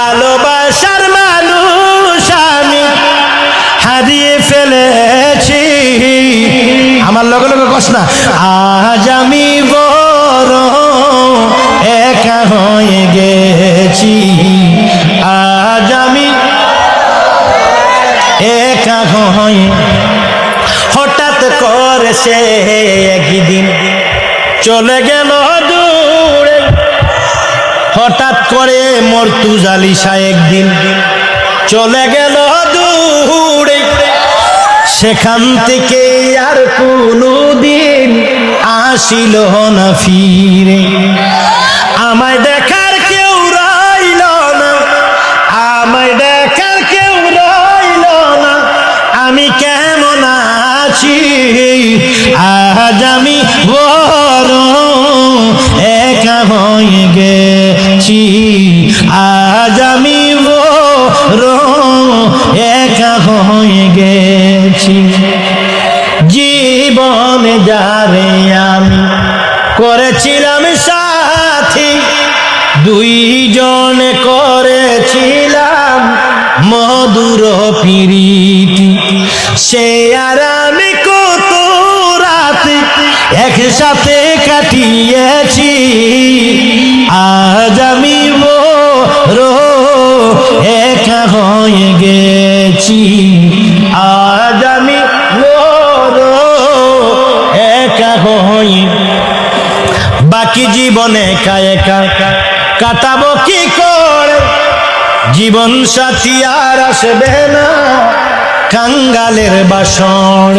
ভালোবাসার মানুষ আমি হারিয়ে ফেলেছি। আমার লগে লগে কস না, আজ আমি বড় একা হয়ে গেছি, আজ আমি একা হয়ে। হঠাৎ করে সে একদিন চলে গেল দূরে, হঠাৎ করে মর্তুজালিশা একদিন চলে গেল দূরে, সেখান থেকে আর কোনদিন আসিল না ফিরে। আমায় দেখার কেউ রইল না, আমায় দেখার কেউ রইল না, আমি কেমন আছি আজ আমি বড় একা হয়ে গেছি, আজ আমি বড় একা হয়ে গেছি। জীবনে যারে আমি করেছিলাম সাথী, দুইজনে করেছিলাম মধুর প্রীতি, সে আর আমি কত রাত একসাথে কাটিয়েছি, আজ আমি বড় একা হয়ে গেছি, আজ আমি বড় একা হয়ে। বাকি জীবনে একা একা কাটাবো কি করে, জীবন সাথী আর আসবে না কাঙ্গালের বাসন।